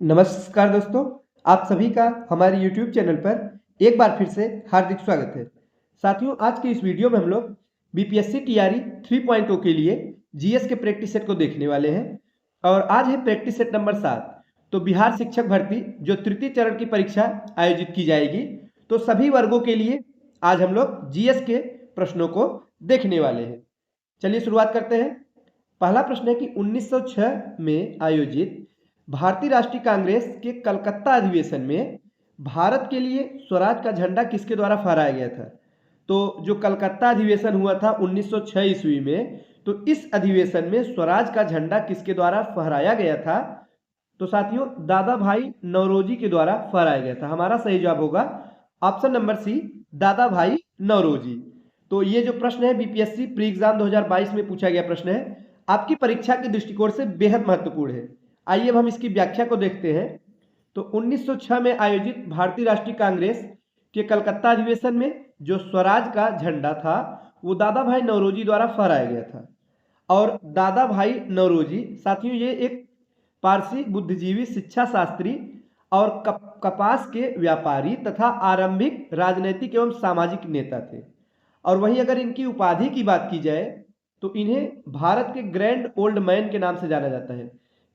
नमस्कार दोस्तों, आप सभी का हमारे YouTube चैनल पर एक बार फिर से हार्दिक स्वागत है। साथियों, आज के इस वीडियो में हम लोग बीपीएससी टीआरई 3.0 के लिए जीएस के प्रैक्टिस सेट को देखने वाले हैं और आज है प्रैक्टिस सेट नंबर 7। तो बिहार शिक्षक भर्ती जो तृतीय चरण की परीक्षा आयोजित की जाएगी, तो सभी वर्गों के लिए आज हम लोग जीएस के प्रश्नों को देखने वाले हैं। चलिए शुरुआत करते हैं। पहला प्रश्न है कि 1906 में आयोजित भारतीय राष्ट्रीय कांग्रेस के कलकत्ता अधिवेशन में भारत के लिए स्वराज का झंडा किसके द्वारा फहराया गया था? तो जो कलकत्ता अधिवेशन हुआ था 1906 ईस्वी में, तो इस अधिवेशन में स्वराज का झंडा किसके द्वारा फहराया गया था? तो साथियों, दादा भाई नौरोजी के द्वारा फहराया गया था। हमारा सही जवाब होगा ऑप्शन नंबर सी, दादा भाई नौरोजी। तो ये जो प्रश्न है बीपीएससी प्री एग्जाम 2022 में पूछा गया प्रश्न है, आपकी परीक्षा के दृष्टिकोण से बेहद महत्वपूर्ण है। आइए अब हम इसकी व्याख्या को देखते हैं। तो 1906 में आयोजित भारतीय राष्ट्रीय कांग्रेस के कलकत्ता अधिवेशन में जो स्वराज का झंडा था वो दादा भाई नौरोजी द्वारा फहराया गया था। और दादा भाई नौरोजी साथियों ये एक पारसी बुद्धिजीवी, शिक्षा शास्त्री और कपास के व्यापारी तथा आरंभिक राजनीतिक एवं सामाजिक नेता थे। और वहीं अगर इनकी उपाधि की बात की जाए तो इन्हें भारत के ग्रैंड ओल्ड मैन के नाम से जाना जाता है।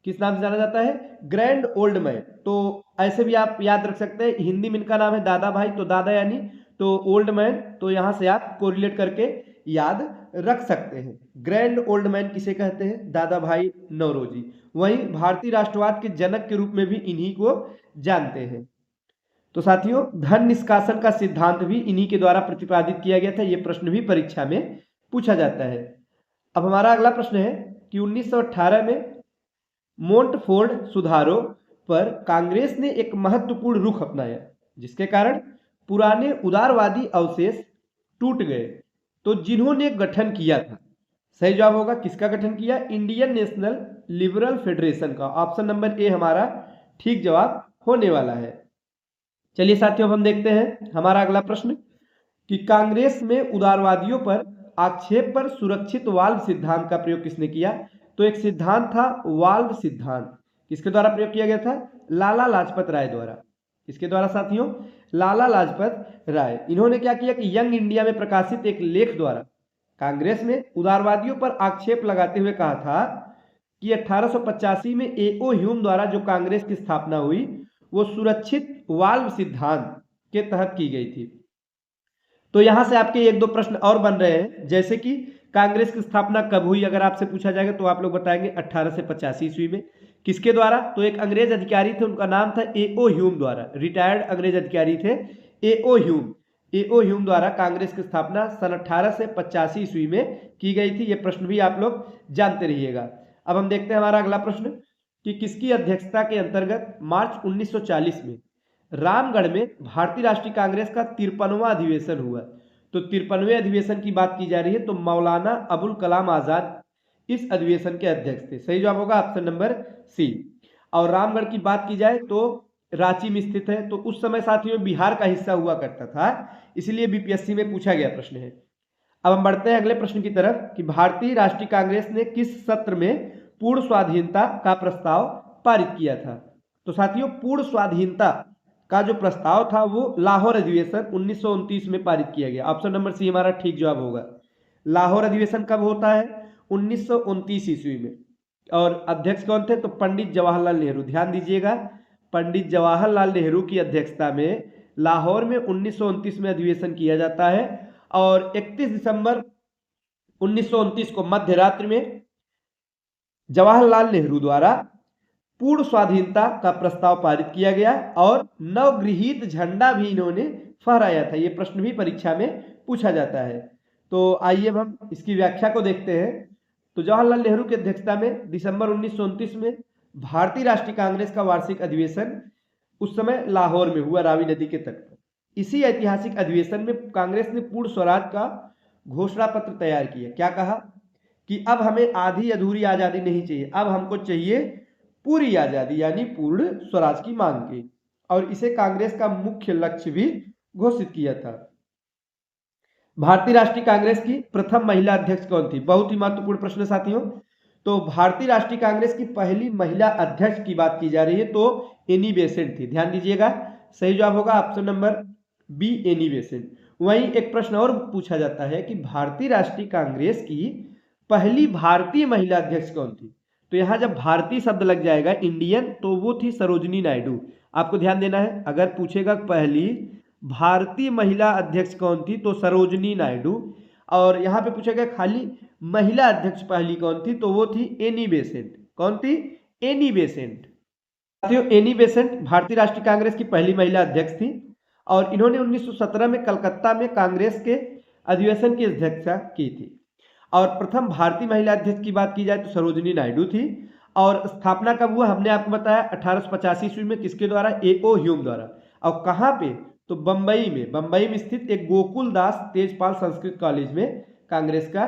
किस नाम से जाना जाता है? Grand old man. तो ऐसे भी आप याद रख सकते हैं, हिंदी में इनका नाम है दादा भाई, तो दादा यानी तो ओल्ड मैन, तो यहाँ से आप कोरिलेट करके याद रख सकते हैं। ग्रैंड ओल्ड मैन किसे कहते हैं? दादा भाई नौरोजी। वहीं भारतीय राष्ट्रवाद के जनक के रूप में भी इन्हीं को जानते हैं। तो साथियों, धन निष्कासन का सिद्धांत भी इन्हीं के द्वारा प्रतिपादित किया गया था। यह प्रश्न भी परीक्षा में पूछा जाता है। अब हमारा अगला प्रश्न है कि 1918 में मोंटफोर्ड सुधारों पर कांग्रेस ने एक महत्वपूर्ण रुख अपनाया, जिसके कारण पुराने उदारवादी अवशेष टूट गए। तो जिन्होंने गठन किया था, सही जवाब होगा किसका गठन किया? इंडियन नेशनल लिबरल फेडरेशन का। ऑप्शन नंबर ए हमारा ठीक जवाब होने वाला है। चलिए साथियों, अब हम देखते हैं हमारा अगला प्रश्न कि कांग्रेस में उदारवादियों पर आक्षेप पर सुरक्षित वाल्व सिद्धांत का प्रयोग किसने किया? तो एक सिद्धांत था वाल्व सिद्धांत। किसके द्वारा प्रयोग किया गया था? लाला लाजपत राय द्वारा। किसके द्वारा साथियों? लाला लाजपत राय। इन्होंने क्या किया कि यंग इंडिया में प्रकाशित एक लेख द्वारा कांग्रेस में उदारवादियों पर आक्षेप लगाते हुए कहा था कि 1885 में एओ ह्यूम द्वारा जो कांग्रेस की स्थापना हुई वो सुरक्षित वाल्व सिद्धांत के तहत की गई थी। तो यहां से आपके एक दो प्रश्न और बन रहे हैं, जैसे कि कांग्रेस की स्थापना कब हुई अगर आपसे पूछा जाएगा तो आप लोग बताएंगे 1885 ईस्वी में। किसके द्वारा? तो एक अंग्रेज अधिकारी थे, उनका नाम था एओ ह्यूम द्वारा। रिटायर्ड अंग्रेज अधिकारी थे एओ ह्यूम। एओ ह्यूम द्वारा कांग्रेस की स्थापना सन 1885 ईस्वी में की गई थी। यह प्रश्न भी आप लोग जानते रहिएगा। अब हम देखते हैं हमारा अगला प्रश्न कि किसकी अध्यक्षता के अंतर्गत मार्च 1940 में रामगढ़ में भारतीय राष्ट्रीय कांग्रेस का 53वां अधिवेशन हुआ। तो 53वें अधिवेशन की बात की जा रही है, तो मौलाना अबुल कलाम आजाद इस अधिवेशन के अध्यक्ष थे। सही जवाब होगा ऑप्शन नंबर सी। और रामगढ़ की बात की जाए तो रांची में स्थित है। तो उस समय साथियों बिहार का हिस्सा हुआ करता था, इसलिए बीपीएससी में पूछा गया प्रश्न है। अब हम बढ़ते हैं अगले प्रश्न की तरफ कि भारतीय राष्ट्रीय कांग्रेस ने किस सत्र में पूर्ण स्वाधीनता का प्रस्ताव पारित किया था? तो साथियों, पूर्ण स्वाधीनता का जो प्रस्ताव था वो लाहौर अधिवेशन 1929 में पारित किया गया। ऑप्शन नंबर सी हमारा ठीक जवाब होगा। लाहौर अधिवेशन कब होता है? 1929 ईस्वी में। और अध्यक्ष कौन थे? तो पंडित जवाहरलाल नेहरू। ध्यान दीजिएगा, पंडित जवाहरलाल नेहरू की अध्यक्षता में लाहौर में 1929 में अधिवेशन किया जाता है। और 31 दिसंबर 1929 को मध्य रात्रि में जवाहरलाल नेहरू द्वारा पूर्ण स्वाधीनता का प्रस्ताव पारित किया गया और नवगृहित झंडा भी इन्होंने फहराया था। यह प्रश्न भी परीक्षा में पूछा जाता है। तो आइए अब हम इसकी व्याख्या को देखते हैं। तो जवाहरलाल नेहरू की अध्यक्षता में दिसंबर 1929 में भारतीय राष्ट्रीय कांग्रेस का वार्षिक अधिवेशन उस समय लाहौर में हुआ, रावी नदी के तट पर। इसी ऐतिहासिक अधिवेशन में कांग्रेस ने पूर्ण स्वराज का घोषणा पत्र तैयार किया। क्या कहा कि अब हमें आधी अधूरी आजादी नहीं चाहिए, अब हमको चाहिए पूरी आजादी, यानी पूर्ण स्वराज की मांग की। और इसे कांग्रेस का मुख्य लक्ष्य भी घोषित किया था। भारतीय राष्ट्रीय कांग्रेस की प्रथम महिला अध्यक्ष कौन थी? बहुत ही महत्वपूर्ण प्रश्न साथियों। तो भारतीय राष्ट्रीय कांग्रेस की पहली महिला अध्यक्ष की बात की जा रही है तो एनी बेसेंट थी। ध्यान दीजिएगा, सही जवाब होगा option number B, Annie Besant. वहीं एक प्रश्न और पूछा जाता है कि भारतीय राष्ट्रीय कांग्रेस की पहली भारतीय महिला अध्यक्ष कौन थी? तो यहां जब भारतीय शब्द लग जाएगा इंडियन, तो वो थी सरोजिनी नायडू। आपको ध्यान देना है, अगर पूछेगा पहली भारतीय महिला अध्यक्ष कौन थी तो सरोजिनी नायडू, और यहां पे पूछेगा खाली महिला अध्यक्ष पहली कौन थी तो वो थी एनी बेसेंट। कौन थी? Annie Besant. साथियों, एनी बेसेंट भारतीय राष्ट्रीय कांग्रेस की पहली महिला अध्यक्ष थी और इन्होंने 1917 में कलकत्ता में कांग्रेस के अधिवेशन की अध्यक्षता की थी। और प्रथम भारतीय महिला अध्यक्ष की बात की जाए तो सरोजिनी नायडू थी। और स्थापना कब हुआ? हमने आपको बताया 1885 ईस्वी में। किसके द्वारा? A.O. ह्यूम द्वारा। और कहां पे? तो बंबई में स्थित एक गोकुल दास तेजपाल संस्कृत कॉलेज में कांग्रेस का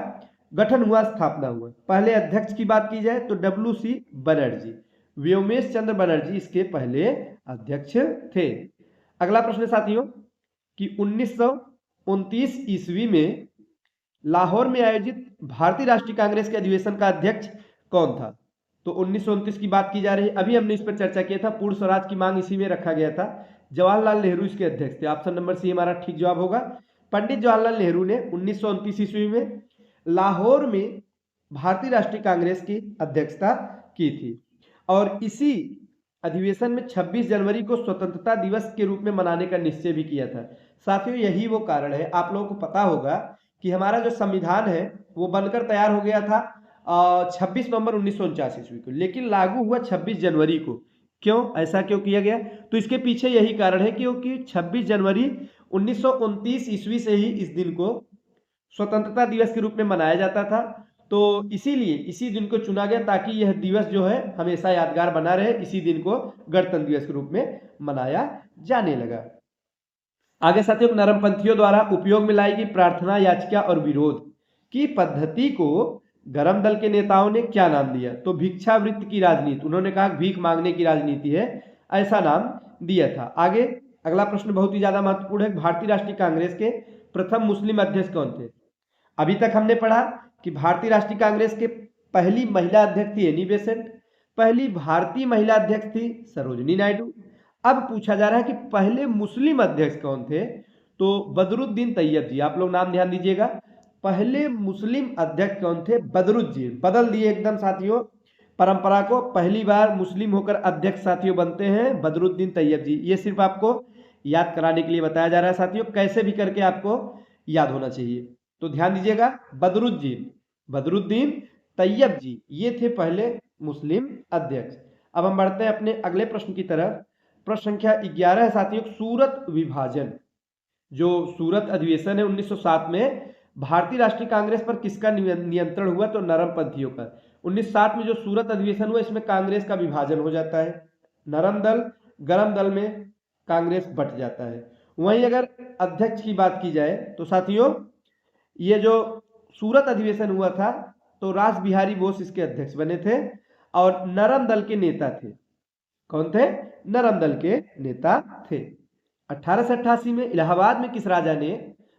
गठन हुआ, स्थापना हुआ। पहले अध्यक्ष की बात की जाए तो WC बनर्जी, व्योमेश चंद्र बनर्जी इसके पहले अध्यक्ष थे। अगला प्रश्न साथियों कि 1929 ईस्वी में लाहौर में आयोजित भारतीय राष्ट्रीय कांग्रेस के अधिवेशन का अध्यक्ष कौन था? तो 1929 की बात की जा रही है। अभी हमने इस पर चर्चा किया था, पूर्ण स्वराज की मांग इसी में रखा गया था। जवाहरलाल नेहरू इसके अध्यक्ष थे। ऑप्शन नंबर सी हमारा ठीक जवाब होगा। पंडित जवाहरलाल नेहरू ने 1929 ईस्वी में लाहौर में भारतीय राष्ट्रीय कांग्रेस की अध्यक्षता की थी और इसी अधिवेशन में 26 जनवरी को स्वतंत्रता दिवस के रूप में मनाने का निश्चय भी किया था। साथियों, यही वो कारण है, आप लोगों को पता होगा कि हमारा जो संविधान है वो बनकर तैयार हो गया था 26 नवंबर 1949 ईस्वी को, लेकिन लागू हुआ 26 जनवरी को। क्यों? ऐसा क्यों किया गया? तो इसके पीछे यही कारण है क्योंकि 26 जनवरी 1929 ईस्वी से ही इस दिन को स्वतंत्रता दिवस के रूप में मनाया जाता था। तो इसीलिए इसी दिन को चुना गया ताकि यह दिवस जो है हमेशा यादगार बना रहे। इसी दिन को गणतंत्र दिवस के रूप में मनाया जाने लगा। आगे साथियों, नरमपंथियों द्वारा उपयोग में लाई गई प्रार्थना याचिका और विरोध की पद्धति को गरम दल के नेताओं ने क्या नाम दिया? तो भिक्षावृत्ति की राजनीति। उन्होंने कहा भीख मांगने की राजनीति है, ऐसा नाम दिया था। आगे अगला प्रश्न बहुत ही ज्यादा महत्वपूर्ण है। भारतीय राष्ट्रीय कांग्रेस के प्रथम मुस्लिम अध्यक्ष कौन थे? अभी तक हमने पढ़ा कि भारतीय राष्ट्रीय कांग्रेस के पहली महिला अध्यक्ष थी एनी बेसेंट, पहली भारतीय महिला अध्यक्ष थी सरोजिनी नायडू। अब पूछा जा रहा है कि पहले मुस्लिम अध्यक्ष कौन थे? तो बदरुद्दीन तैयब जी। आप लोग नाम ध्यान दीजिएगा, पहले मुस्लिम अध्यक्ष कौन थे? बदरुद्दीन। बदल दिए एकदम साथियों परंपरा को, पहली बार मुस्लिम होकर अध्यक्ष साथियों बनते हैं बदरुद्दीन तैयब जी। ये सिर्फ आपको याद कराने के लिए बताया जा रहा है साथियों, कैसे भी करके आपको याद होना चाहिए। तो ध्यान दीजिएगा, बदरुद्दीन तैयब जी ये थे पहले मुस्लिम अध्यक्ष। अब हम बढ़ते हैं अपने अगले प्रश्न की तरफ। प्रश्न संख्या 11 है साथियों, सूरत विभाजन। जो सूरत अधिवेशन है 1907 में भारतीय राष्ट्रीय कांग्रेस पर किसका नियंत्रण हुआ? तो नरमपंथियों का। 1907 में जो सूरत अधिवेशन हुआ इसमें कांग्रेस का विभाजन हो जाता है, नरम दल गरम दल में कांग्रेस बट जाता है। वहीं अगर अध्यक्ष की बात की जाए तो साथियों ये जो सूरत अधिवेशन हुआ था तो रास बिहारी बोस इसके अध्यक्ष बने थे और नरम दल के नेता थे। कौन थे? नरम दल के नेता थे। 1888 में इलाहाबाद में किस राजा ने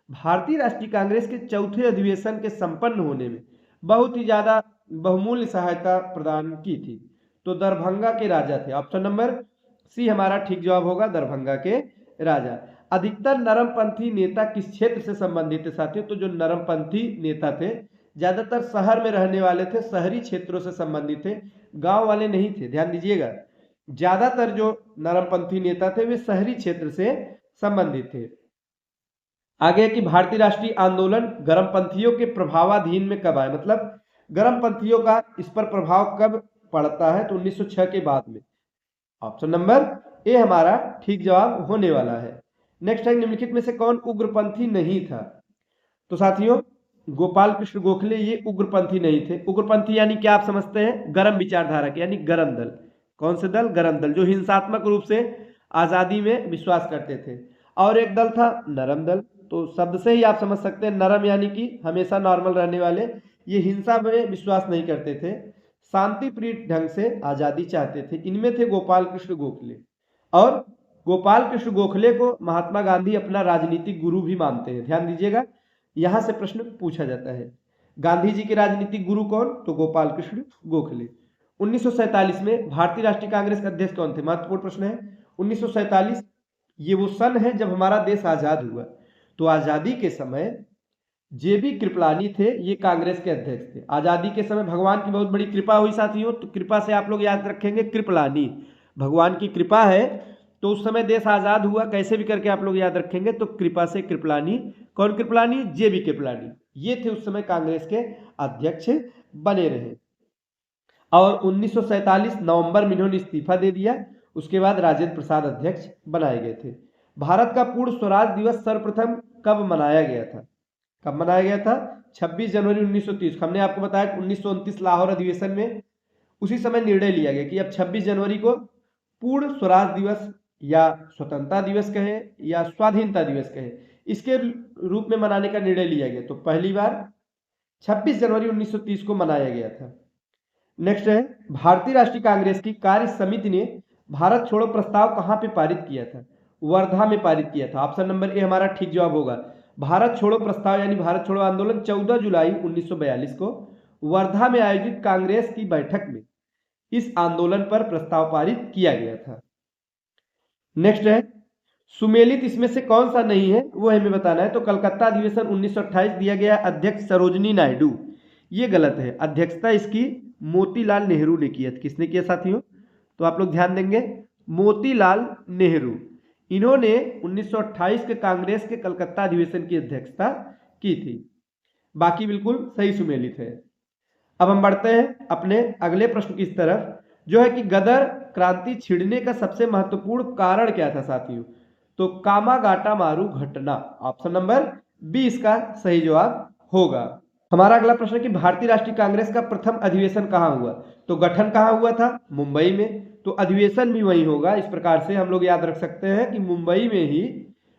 भारतीय राष्ट्रीय कांग्रेस के चौथे अधिवेशन के संपन्न होने में बहुत ही ज्यादा बहुमूल्य सहायता प्रदान की थी? तो दरभंगा के राजा थे। ऑप्शन नंबर सी हमारा ठीक जवाब होगा, दरभंगा के राजा। अधिकतर नरमपंथी नेता किस क्षेत्र से संबंधित थे साथियों? तो जो नरमपंथी नेता थे ज्यादातर शहर में रहने वाले थे, शहरी क्षेत्रों से संबंधित थे, गांव वाले नहीं थे। ध्यान दीजिएगा, ज्यादातर जो नरमपंथी नेता थे वे शहरी क्षेत्र से संबंधित थे। आगे कि भारतीय राष्ट्रीय आंदोलन गरमपंथियों के प्रभावाधीन में कब आया? मतलब गरमपंथियों का इस पर प्रभाव कब पड़ता है? तो 1906 के बाद में। ऑप्शन नंबर ए हमारा ठीक जवाब होने वाला है। नेक्स्ट है, निम्नलिखित में से कौन उग्रपंथी नहीं था? तो साथियों गोपाल कृष्ण गोखले ये उग्रपंथी नहीं थे। उग्रपंथी यानी क्या आप समझते हैं? गरम विचारधारा के, यानी गरम दल। कौन से दल? गरम दल, जो हिंसात्मक रूप से आजादी में विश्वास करते थे। और एक दल था नरम दल। तो शब्द से ही आप समझ सकते हैं, नरम यानी कि हमेशा नॉर्मल रहने वाले, ये हिंसा में विश्वास नहीं करते थे, शांति प्रिय ढंग से आजादी चाहते थे। इनमें थे गोपाल कृष्ण गोखले। और गोपाल कृष्ण गोखले को महात्मा गांधी अपना राजनीतिक गुरु भी मानते हैं। ध्यान दीजिएगा, यहां से प्रश्न पूछा जाता है। गांधी जी के राजनीतिक गुरु कौन? तो गोपाल कृष्ण गोखले। 1947 में भारतीय राष्ट्रीय कांग्रेस के अध्यक्ष कौन थे? महत्वपूर्ण प्रश्न है। 1947 ये वो सन है जब हमारा देश आजाद हुआ। तो आजादी के समय जेबी कृपलानी थे, ये कांग्रेस के अध्यक्ष थे। आजादी के समय भगवान की बहुत बड़ी कृपा हुई साथियों, तो कृपा से आप लोग याद रखेंगे कृपलानी, भगवान की कृपा है। तो उस समय देश आजाद हुआ, कैसे भी करके आप लोग याद रखेंगे, तो कृपा से कृपलानी। कौन कृपलानी? जेबी कृपलानी, ये थे उस समय कांग्रेस के अध्यक्ष बने रहे। और 1947 नवंबर में इन्होंने इस्तीफा दे दिया। उसके बाद राजेंद्र प्रसाद अध्यक्ष बनाए गए थे। भारत का पूर्ण स्वराज दिवस सर्वप्रथम कब मनाया गया था? कब मनाया गया था? 26 जनवरी 1930। हमने आपको बताया कि 1929 लाहौर अधिवेशन में उसी समय निर्णय लिया गया कि अब 26 जनवरी को पूर्ण स्वराज दिवस या स्वतंत्रता दिवस कहे या स्वाधीनता दिवस कहे, इसके रूप में मनाने का निर्णय लिया गया। तो पहली बार 26 जनवरी 1930 को मनाया गया था। नेक्स्ट है, भारतीय राष्ट्रीय कांग्रेस की कार्य समिति ने भारत छोड़ो प्रस्ताव कहां पे पारित किया था? वर्धा में पारित किया था। ऑप्शन नंबर ए हमारा ठीक जवाब होगा। भारत छोड़ो प्रस्ताव यानी भारत छोड़ो आंदोलन 14 जुलाई 1942 को वर्धा में आयोजित कांग्रेस की बैठक में इस आंदोलन पर प्रस्ताव पारित किया गया था। नेक्स्ट है, सुमेलित इसमें से कौन सा नहीं है, वो हमें बताना है। तो कलकत्ता अधिवेशन 1928 दिया गया अध्यक्ष सरोजनी नायडू, ये गलत है। अध्यक्षता इसकी मोतीलाल नेहरू ने की है। किसने किया साथियों? तो आप लोग ध्यान देंगे, मोतीलाल नेहरू, इन्होंने 1928 के कांग्रेस के कलकत्ता अधिवेशन की अध्यक्षता की थी। बाकी बिल्कुल सही सुमेलित है। अब हम बढ़ते हैं अपने अगले प्रश्न की तरफ, जो है कि गदर क्रांति छिड़ने का सबसे महत्वपूर्ण कारण क्या था साथियों? तो कामागाटा मारू घटना। ऑप्शन नंबर बी इसका सही जवाब होगा। हमारा अगला प्रश्न है कि भारतीय राष्ट्रीय कांग्रेस का प्रथम अधिवेशन कहाँ हुआ? तो गठन कहाँ हुआ था? मुंबई में। तो अधिवेशन भी वही होगा। इस प्रकार से हम लोग याद रख सकते हैं कि मुंबई में ही,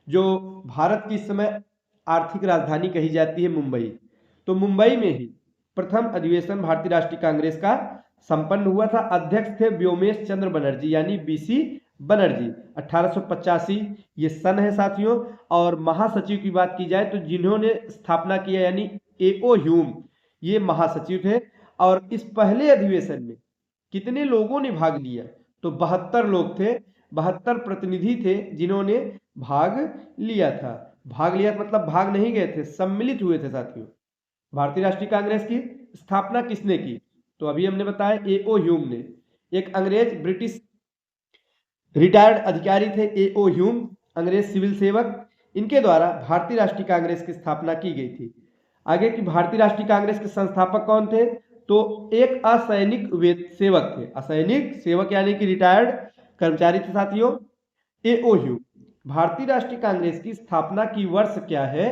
जो भारत की इस समय आर्थिक राजधानी कही जाती है मुंबई, तो मुंबई में ही प्रथम अधिवेशन भारतीय राष्ट्रीय कांग्रेस का संपन्न हुआ था। अध्यक्ष थे व्योमेश चंद्र बनर्जी यानी बीसी बनर्जी। 1885 ये सन है साथियों। और महासचिव की बात की जाए तो जिन्होंने स्थापना किया यानी एओ ह्यूम, ये महासचिव थे। और इस पहले अधिवेशन में कितने लोगों ने भाग लिया? तो 72 लोग थे, 72 प्रतिनिधि थे जिन्होंने भाग लिया था। भाग लिया मतलब भाग नहीं गए थे, सम्मिलित हुए थे साथियों। भारतीय राष्ट्रीय कांग्रेस की स्थापना किसने की? तो अभी हमने बताया एओ ह्यूम ने। एक अंग्रेज ब्रिटिश रिटायर्ड अधिकारी थे एओ ह्यूम, अंग्रेज सिविल सेवक, इनके द्वारा भारतीय राष्ट्रीय कांग्रेस की स्थापना की गई थी। आगे की भारतीय राष्ट्रीय कांग्रेस के संस्थापक कौन थे? तो एक असैनिक सेवक थे। असैनिक सेवक यानी कि रिटायर्ड कर्मचारी थे साथियों, एओ ह्यूम। भारतीय राष्ट्रीय कांग्रेस की स्थापना की वर्ष क्या है?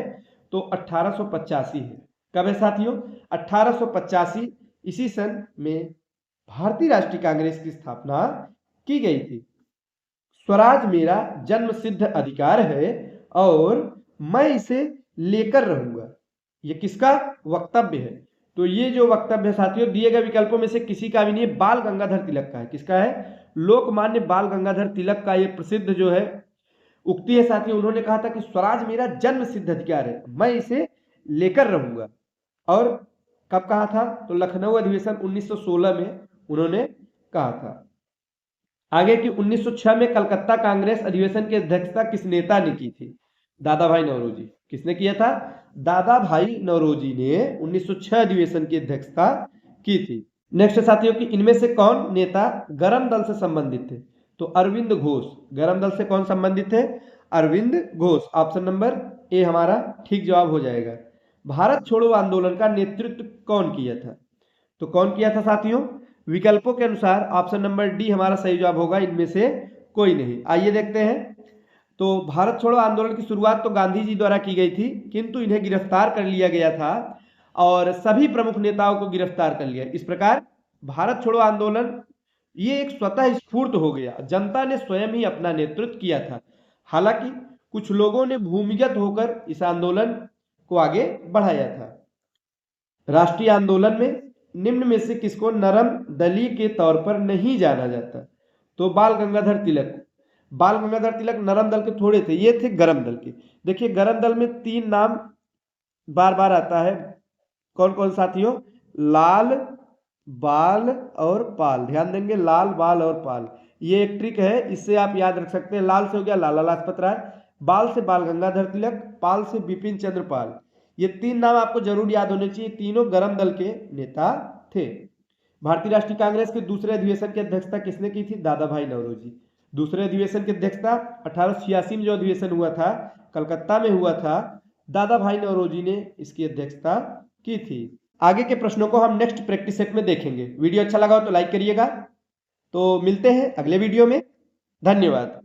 तो 1885 है। कब है साथियों? 1885 इसी सन में भारतीय राष्ट्रीय कांग्रेस की स्थापना की गई थी। स्वराज मेरा जन्म सिद्ध अधिकार है और मैं इसे लेकर रहूंगा, ये किसका वक्तव्य है? तो ये जो वक्तव्य है साथियों, दिए गए विकल्पों में से किसी का भी नहीं है, बाल गंगाधर तिलक का है। किसका है? लोकमान्य बाल गंगाधर तिलक का ये प्रसिद्ध जो है उक्ति है साथियों। उन्होंने कहा था कि स्वराज मेरा जन्म सिद्ध अधिकार है, मैं इसे लेकर रहूंगा। और कब कहा था? तो लखनऊ अधिवेशन 1916 में उन्होंने कहा था। आगे की 1906 में कलकत्ता कांग्रेस अधिवेशन की अध्यक्षता किस नेता ने की थी? दादा भाई नौरोजी। किसने किया था? दादा भाई नौरोजी ने 1906 अधिवेशन की अध्यक्षता की थी। नेक्स्ट साथियों की इनमें से कौन नेता गरम दल से संबंधित थे? तो अरविंद घोष। गरम दल से कौन संबंधित थे? Aurobindo Ghosh. Option number A हमारा ठीक जवाब हो जाएगा। भारत छोड़ो आंदोलन का नेतृत्व कौन किया था? तो कौन किया था साथियों? विकल्पों के अनुसार ऑप्शन नंबर डी हमारा सही जवाब होगा, इनमें से कोई नहीं। आइए देखते हैं। तो भारत छोड़ो आंदोलन की शुरुआत तो गांधी जी द्वारा की गई थी, किंतु इन्हें गिरफ्तार कर लिया गया था और सभी प्रमुख नेताओं को गिरफ्तार कर लिया। इस प्रकार भारत छोड़ो आंदोलन ये एक स्वतः स्फूर्त हो गया, जनता ने स्वयं ही अपना नेतृत्व किया था। हालांकि कुछ लोगों ने भूमिगत होकर इस आंदोलन को आगे बढ़ाया था। राष्ट्रीय आंदोलन में निम्न में से किसको नरम दली के तौर पर नहीं जाना जाता? तो बाल गंगाधर तिलक। बाल गंगाधर तिलक नरम दल के थोड़े थे, ये थे गरम दल के। देखिए गरम दल में 3 नाम बार बार आता है, कौन कौन साथियों? लाल, बाल और पाल। ध्यान देंगे, लाल, बाल और पाल। ये एक ट्रिक है, इससे आप याद रख सकते हैं। लाल से हो गया लाला लाजपत राय, बाल से बाल गंगाधर तिलक, पाल से बिपिन चंद्र पाल। ये 3 नाम आपको जरूर याद होने चाहिए। तीनों गरम दल के नेता थे। भारतीय राष्ट्रीय कांग्रेस के दूसरे अधिवेशन की अध्यक्षता किसने की थी? दादा भाई नौरोजी। दूसरे अधिवेशन की अध्यक्षता 1886 में जो अधिवेशन हुआ था, कलकत्ता में हुआ था, दादा भाई नौरोजी ने इसकी अध्यक्षता की थी। आगे के प्रश्नों को हम नेक्स्ट प्रैक्टिस सेट में देखेंगे। वीडियो अच्छा लगा हो तो लाइक करिएगा। तो मिलते हैं अगले वीडियो में। धन्यवाद।